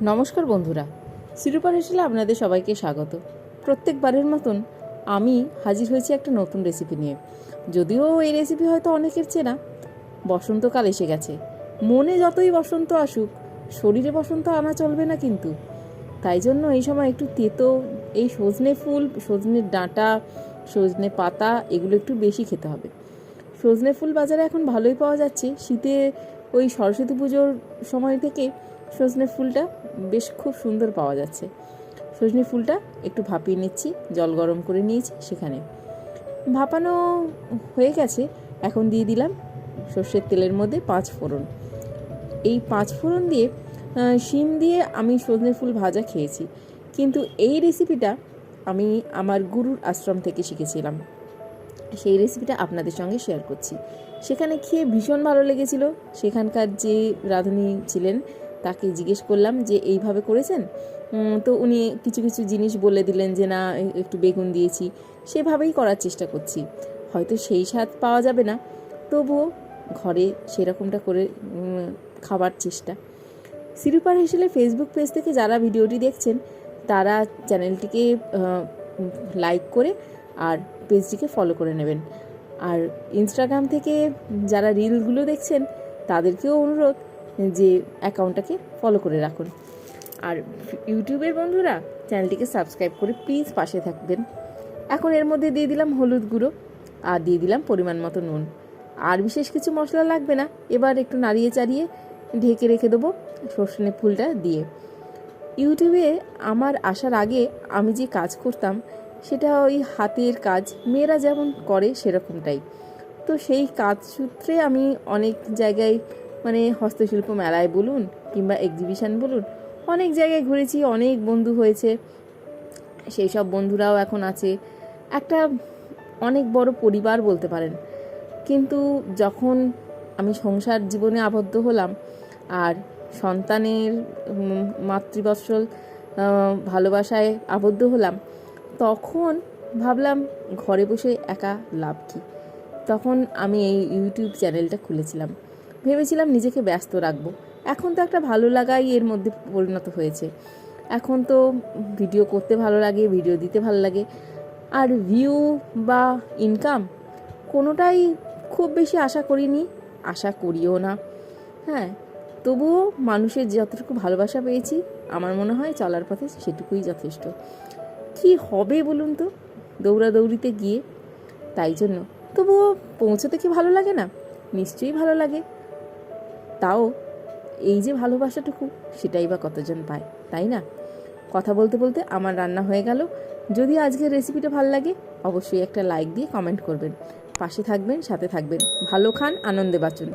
নমস্কার বন্ধুরা, সিরুপার হেসেলে আপনাদের সবাইকে স্বাগত। প্রত্যেকবারের মতন আমি হাজির হয়েছি একটা নতুন রেসিপি নিয়ে। যদিও এই রেসিপি হয়তো অনেকের চেনা। বসন্তকাল এসে গেছে, মনে যতই বসন্ত আসুক শরীরে বসন্ত আনা চলবে না কিন্তু। তাই জন্য এই সময় একটু তেতো এই সজনে ফুল, সজনের ডাঁটা, সজনে পাতা এগুলো একটু বেশি খেতে হবে। সজনে ফুল বাজারে এখন ভালোই পাওয়া যাচ্ছে। শীতে ওই সরস্বতী পুজোর সময় থেকে সজনে ফুলটা বেশ খুব সুন্দর পাওয়া যাচ্ছে। সজনে ফুলটা একটু ভাপিয়ে নিচ্ছি, জল গরম করে নিয়েছি, সেখানে ভাপানো হয়ে গেছে। এখন দিয়ে দিলাম সর্ষের তেলের মধ্যে 5 ফোড়ন। এই 5 ফোড়ন দিয়ে শিম দিয়ে আমি সজনে ফুল ভাজা খেয়েছি, কিন্তু এই রেসিপিটা আমি আমার গুরুর আশ্রম থেকে শিখেছিলাম। সেই রেসিপিটা আপনাদের সঙ্গে শেয়ার করছি। সেখানে খেয়ে ভীষণ ভালো লেগেছিল। সেখানকার যে রাঁধুনি ছিলেন তাকে জিজ্ঞেস করলাম যে এইভাবে করেছেন, তো উনি কিছু কিছু জিনিস বলে দিলেন যে না একটু বেগুন দিয়েছি। সেভাবেই করার চেষ্টা করছি। হয়তো সেই স্বাদ পাওয়া যাবে না, তবুও ঘরে সেরকমটা করে খাবার চেষ্টা। সিরুপার হেসেলে ফেসবুক পেজ থেকে যারা ভিডিওটি দেখছেন তারা চ্যানেলটিকে লাইক করে আর পেজটিকে ফলো করে নেবেন। আর ইনস্টাগ্রাম থেকে যারা রিলগুলো দেখছেন তাদেরকেও অনুরোধ যে অ্যাকাউন্টটাকে ফলো করে রাখুন। আর ইউটিউবের বন্ধুরা চ্যানেলটিকে সাবস্ক্রাইব করে প্লিজ পাশে থাকবেন। এখন এর মধ্যে দিয়ে দিলাম হলুদ গুঁড়ো আর দিয়ে দিলাম পরিমাণ মতো নুন। আর বিশেষ কিছু মশলা লাগবে না। এবার একটু নাড়িয়ে চাড়িয়ে ঢেকে রেখে দেবো সর্ষে ফুলটা দিয়ে। ইউটিউবে আমার আসার আগে আমি যে কাজ করতাম সেটা ওই হাতের কাজ, মেয়েরা যেমন করে সেরকমটাই। তো সেই কাজ সূত্রে আমি অনেক জায়গায় মানে হস্তশিল্প মেলায় বলুন কিংবা এক্সিবিশন বলুন, অনেক জায়গায় ঘুরেছি, অনেক বন্ধু হয়েছে। সেই সব বন্ধুরাও এখন আছে, একটা অনেক বড় পরিবার বলতে পারেন। কিন্তু যখন আমি সংসার জীবনে আবদ্ধ হলাম আর সন্তানের মাতৃবৎসল ভালোবাসায় আবদ্ধ হলাম, তখন ভাবলাম ঘরে বসে একা লাভ কী। তখন আমি এই ইউটিউব চ্যানেলটা খুলেছিলাম, ভেবেছিলাম নিজেকে ব্যস্ত রাখবো। এখন তো একটা ভালো লাগাই এর মধ্যে পরিণত হয়েছে। এখন তো ভিডিও করতে ভালো লাগে, ভিডিও দিতে ভালো লাগে। আর ভিউ বা ইনকাম কোনোটাই খুব বেশি আশা করিনি, আশা করিও না। হ্যাঁ, তবুও মানুষের যতটুকু ভালোবাসা পেয়েছি আমার মনে হয় চলার পথে সেটুকুই যথেষ্ট। কি হবে বলুন তো দৌড়াদৌড়িতে গিয়ে? তাই জন্য তবুও পৌঁছতে কি ভালো লাগে না? নিশ্চয়ই ভালো লাগে। তাও এই যে ভালোবাসাটুকু সেটাই বা কতজন পায়, তাই না? কথা বলতে বলতে আমার রান্না হয়ে গেল। যদি আজকের রেসিপিটা ভালো লাগে অবশ্যই একটা লাইক দিয়ে কমেন্ট করবেন, পাশে থাকবেন, সাথে থাকবেন। ভালো খান, আনন্দে বাঁচুন।